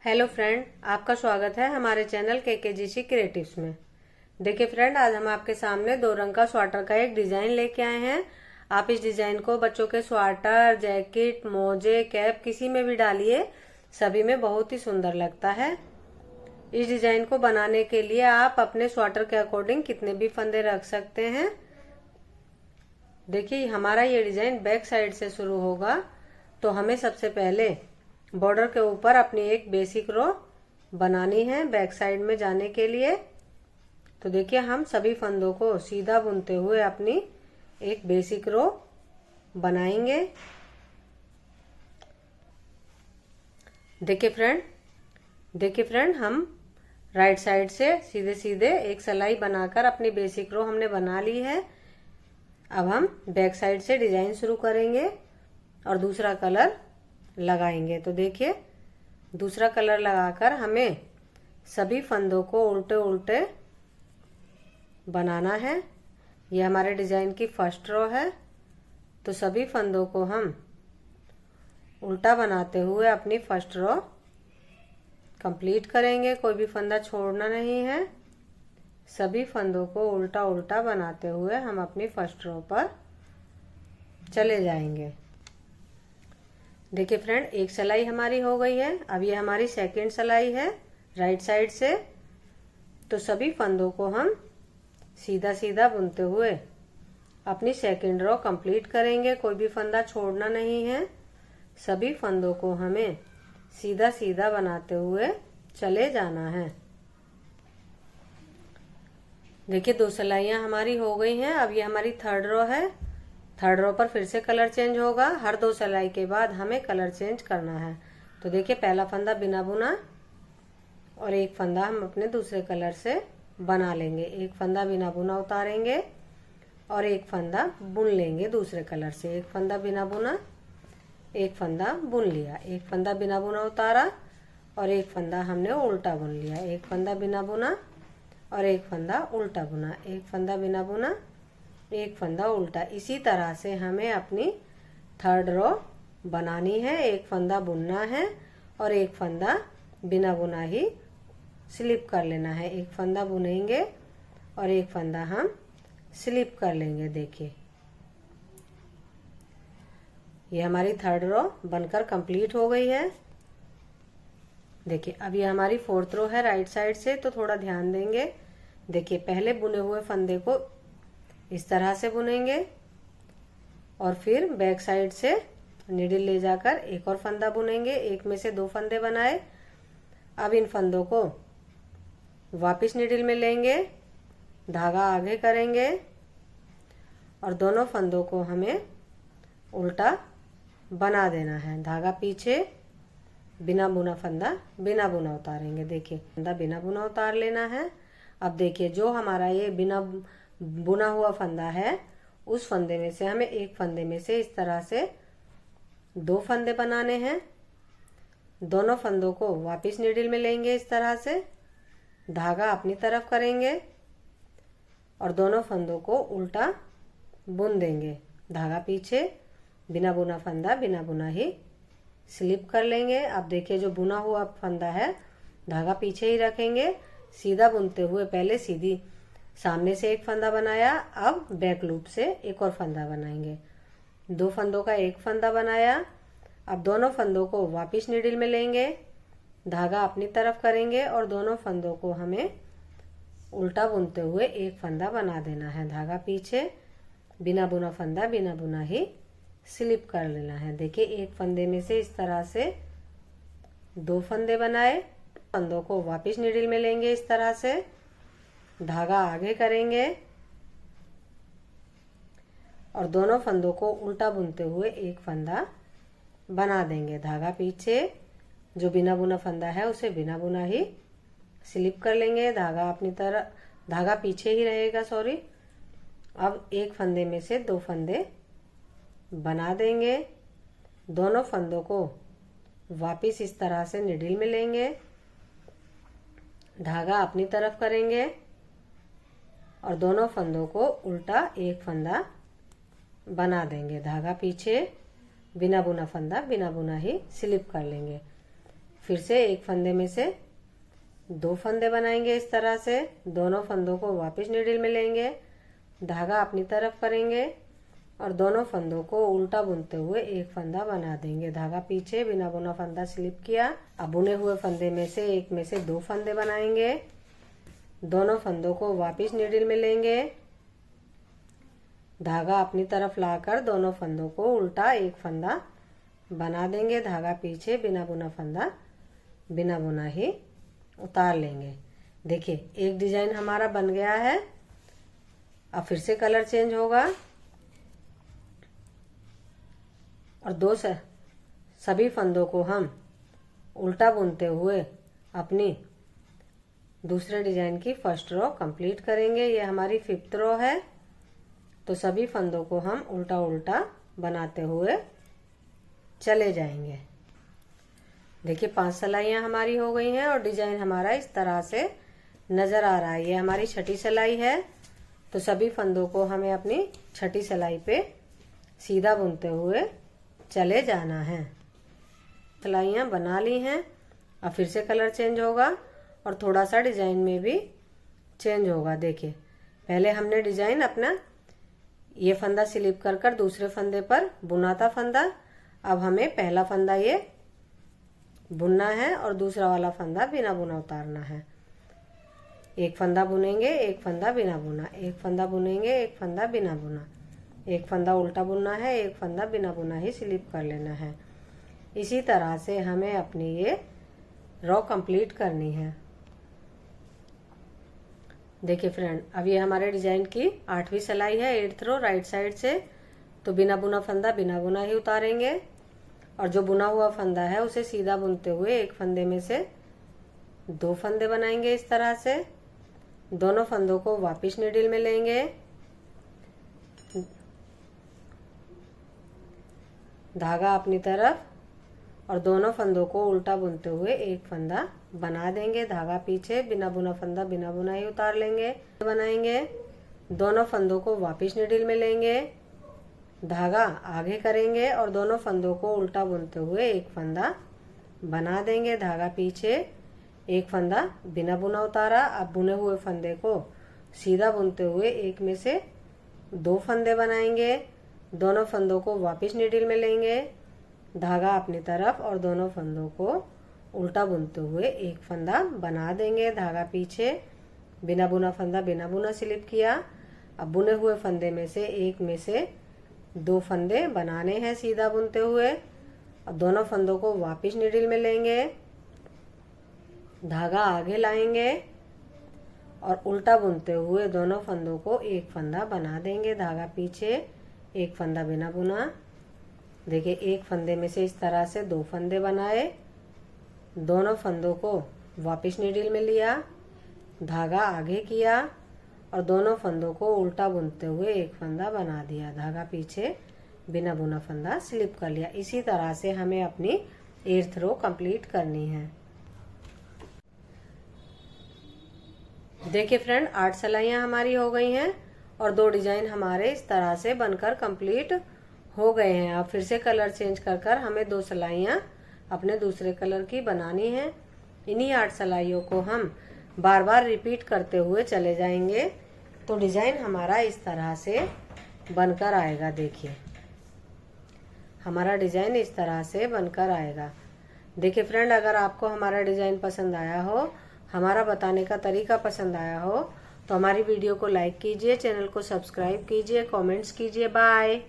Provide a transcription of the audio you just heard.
Hello friend, आपका स्वागत है हमारे चैनल केकेजीसी क्रिएटिव्स में। देखिए फ्रेंड, आज हम आपके सामने 2 रंग का स्वेटर का एक डिजाइन लेके आए हैं। आप इस डिजाइन को बच्चों के स्वेटर, जैकेट, मोजे, कैप किसी में भी डालिए, सभी में बहुत ही सुंदर लगता है। इस डिजाइन को बनाने के लिए आप अपने स्वेटर के अकॉर्डिंग कितने भी फंदे रख सकते हैं। देखिए, हमारा ये डिजाइन बैक साइड से शुरू होगा, तो हमें सबसे पहले बॉर्डर के ऊपर अपनी एक बेसिक रो बनानी है बैक साइड में जाने के लिए। तो देखिए, हम सभी फंदों को सीधा बुनते हुए अपनी एक बेसिक रो बनाएंगे। देखिए फ्रेंड, हम राइट साइड से सीधे सीधे एक सिलाई बनाकर अपनी बेसिक रो हमने बना ली है। अब हम बैक साइड से डिजाइन शुरू करेंगे और दूसरा कलर लगाएंगे। तो देखिए, दूसरा कलर लगाकर हमें सभी फंदों को उल्टे उल्टे बनाना है। ये हमारे डिजाइन की फर्स्ट रो है, तो सभी फंदों को हम उल्टा बनाते हुए अपनी फर्स्ट रो कंप्लीट करेंगे। कोई भी फंदा छोड़ना नहीं है। सभी फंदों को उल्टा उल्टा बनाते हुए हम अपनी फर्स्ट रो पर चले जाएंगे। देखिए फ्रेंड, एक सिलाई हमारी हो गई है। अब ये हमारी सेकंड सिलाई है राइट साइड से। तो सभी फंदों को हम सीधा सीधा बुनते हुए अपनी सेकंड रो कंप्लीट करेंगे। कोई भी फंदा छोड़ना नहीं है। सभी फंदों को हमें सीधा सीधा बनाते हुए चले जाना है। देखिए, 2 सिलाइयां हमारी हो गई हैं। अब ये हमारी थर्ड रो है। थर्ड रो पर फिर से कलर चेंज होगा। हर 2 सिलाई के बाद हमें कलर चेंज करना है। तो देखिए, पहला फंदा बिना बुना और एक फंदा हम अपने दूसरे कलर से बना लेंगे। एक फंदा बिना बुना उतारेंगे और एक फंदा बुन लेंगे दूसरे कलर से। एक फंदा बिना बुना, एक फंदा बुन लिया, एक फंदा बिना बुना उतारा और एक फंदा हमने उल्टा बुन लिया। एक फंदा बिना बुना और एक फंदा उल्टा बुना, एक फंदा बिना बुना, एक फंदा उल्टा। इसी तरह से हमें अपनी थर्ड रो बनानी है। एक फंदा बुनना है और एक फंदा बिना बुना ही स्लिप कर लेना है। एक फंदा बुनेंगे और एक फंदा हम स्लिप कर लेंगे। देखिए, ये हमारी थर्ड रो बनकर कंप्लीट हो गई है। देखिए, अब ये हमारी फोर्थ रो है राइट साइड से। तो थोड़ा ध्यान देंगे। देखिए, पहले बुने हुए फंदे को इस तरह से बुनेंगे और फिर बैक साइड से नीडल ले जाकर एक और फंदा बुनेंगे। एक में से 2 फंदे बनाए। अब इन फंदों को वापस नीडल में लेंगे, धागा आगे करेंगे और दोनों फंदों को हमें उल्टा बना देना है। धागा पीछे, बिना बुना फंदा बिना बुना उतारेंगे। देखिए, फंदा बिना बुना उतार लेना है। अब देखिए, जो हमारा ये बिना बुना हुआ फंदा है, उस फंदे में से हमें एक फंदे में से इस तरह से 2 फंदे बनाने हैं। दोनों फंदों को वापस नीडल में लेंगे इस तरह से, धागा अपनी तरफ करेंगे और दोनों फंदों को उल्टा बुन देंगे। धागा पीछे, बिना बुना फंदा बिना बुना ही स्लिप कर लेंगे। अब देखिए, जो बुना हुआ फंदा है, धागा पीछे ही रखेंगे। सीधा बुनते हुए पहले सीधी सामने से एक फंदा बनाया, अब बैक लूप से एक और फंदा बनाएंगे। 2 फंदों का एक फंदा बनाया। अब दोनों फंदों को वापस नीडल में लेंगे, धागा अपनी तरफ करेंगे और दोनों फंदों को हमें उल्टा बुनते हुए एक फंदा बना देना है। धागा पीछे, बिना बुना फंदा बिना बुना ही स्लिप कर लेना है। देखिए, एक फंदे में से इस तरह से 2 फंदे बनाए। फंदों को वापस नीडल में लेंगे इस तरह से, धागा आगे करेंगे और दोनों फंदों को उल्टा बुनते हुए एक फंदा बना देंगे। धागा पीछे, जो बिना बुना फंदा है उसे बिना बुना ही स्लिप कर लेंगे। धागा अपनी तरफ, धागा पीछे ही रहेगा, सॉरी। अब एक फंदे में से 2 फंदे बना देंगे। दोनों फंदों को वापस इस तरह से नीडल में लेंगे, धागा अपनी तरफ करेंगे और दोनों फंदों को उल्टा एक फंदा बना देंगे। धागा पीछे, बिना बुना फंदा बिना बुना ही स्लिप कर लेंगे। फिर से एक फंदे में से 2 फंदे बनाएंगे इस तरह से। दोनों फंदों को वापस नीडल में लेंगे, धागा अपनी तरफ करेंगे और दोनों फंदों को उल्टा बुनते हुए एक फंदा बना देंगे। धागा पीछे, बिना बुना फंदा स्लिप किया। अब बुने हुए फंदे में से एक में से 2 फंदे बनाएंगे, दोनों फंदों को वापस नीडल में लेंगे, धागा अपनी तरफ लाकर दोनों फंदों को उल्टा एक फंदा बना देंगे। धागा पीछे, बिना बुना फंदा बिना बुना ही उतार लेंगे। देखिए एक डिजाइन हमारा बन गया है। अब फिर से कलर चेंज होगा और सभी फंदों को हम उल्टा बुनते हुए अपनी दूसरे डिजाइन की फर्स्ट रो कंप्लीट करेंगे। ये हमारी 5th रो है, तो सभी फंदों को हम उल्टा उल्टा बनाते हुए चले जाएंगे। देखिए 5 सिलाइयाँ हमारी हो गई हैं और डिजाइन हमारा इस तरह से नजर आ रहा है। ये हमारी 6ठी सिलाई है, तो सभी फंदों को हमें अपनी 6ठी सिलाई पे सीधा बुनते हुए चले जाना है। सिलाइयाँ बना ली हैं। अब फिर से कलर चेंज होगा और थोड़ा सा डिजाइन में भी चेंज होगा। देखिए पहले हमने डिजाइन अपना ये फंदा स्लिप कर दूसरे फंदे पर बुना था फंदा। अब हमें पहला फंदा ये बुनना है और दूसरा वाला फंदा बिना बुना उतारना है। एक फंदा बुनेंगे, एक फंदा बिना बुना, एक फंदा बुनेंगे, एक फंदा बिना बुना, एक फंदा उल्टा बुनना है, एक फंदा बिना बुना ही स्लिप कर लेना है। इसी तरह से हमें अपनी ये रो कंप्लीट करनी है। देखिए फ्रेंड, अब ये हमारे डिजाइन की 8वीं सिलाई है, 8th रो राइट साइड से। तो बिना बुना फंदा बिना बुना ही उतारेंगे और जो बुना हुआ फंदा है उसे सीधा बुनते हुए एक फंदे में से 2 फंदे बनाएंगे इस तरह से। दोनों फंदों को वापस नीडल में लेंगे, धागा अपनी तरफ और दोनों फंदों को उल्टा बुनते हुए एक फंदा बना देंगे। धागा पीछे, बिना बुना फंदा बिना बुना ही उतार लेंगे। बनाएंगे, दोनों फंदों को वापस नीडल में लेंगे, धागा आगे करेंगे और दोनों फंदों को उल्टा बुनते हुए एक फंदा बना देंगे। धागा पीछे, एक फंदा बिना बुना उतारा। अब बुने हुए फंदे को सीधा बुनते हुए एक में से 2 फंदे बनाएंगे, दोनों फंदों को वापस नीडल में लेंगे, धागा अपनी तरफ और दोनों फंदों को उल्टा बुनते हुए एक फंदा बना देंगे। धागा पीछे, बिना बुना फंदा बिना बुना स्लिप किया। अब बुने हुए फंदे में से एक में से 2 फंदे बनाने हैं सीधा बुनते हुए और दोनों फंदों को वापस नीडल में लेंगे, धागा आगे लाएंगे और उल्टा बुनते हुए दोनों फंदों को एक फंदा बना देंगे। धागा पीछे, एक फंदा बिना बुना। देखिए एक फंदे में से इस तरह से 2 फंदे बनाए, दोनों फंदों को वापस नीडल में लिया, धागा आगे किया और दोनों फंदों को उल्टा बुनते हुए एक फंदा बना दिया। धागा पीछे, बिना बुना फंदा स्लिप कर लिया। इसी तरह से हमें अपनी 8th रो कंप्लीट करनी है। देखिए फ्रेंड, 8 सिलाइयाँ हमारी हो गई हैं और 2 डिजाइन हमारे इस तरह से बनकर कंप्लीट हो गए हैं। अब फिर से कलर चेंज कर हमें 2 सिलाइयाँ अपने दूसरे कलर की बनानी है। इन्हीं 8 सिलाइयों को हम बार बार रिपीट करते हुए चले जाएंगे तो डिजाइन हमारा इस तरह से बनकर आएगा। देखिए हमारा डिजाइन इस तरह से बनकर आएगा। देखिए फ्रेंड, अगर आपको हमारा डिजाइन पसंद आया हो, हमारा बताने का तरीका पसंद आया हो, तो हमारी वीडियो को लाइक कीजिए, चैनल को सब्सक्राइब कीजिए, कमेंट्स कीजिए। बाय।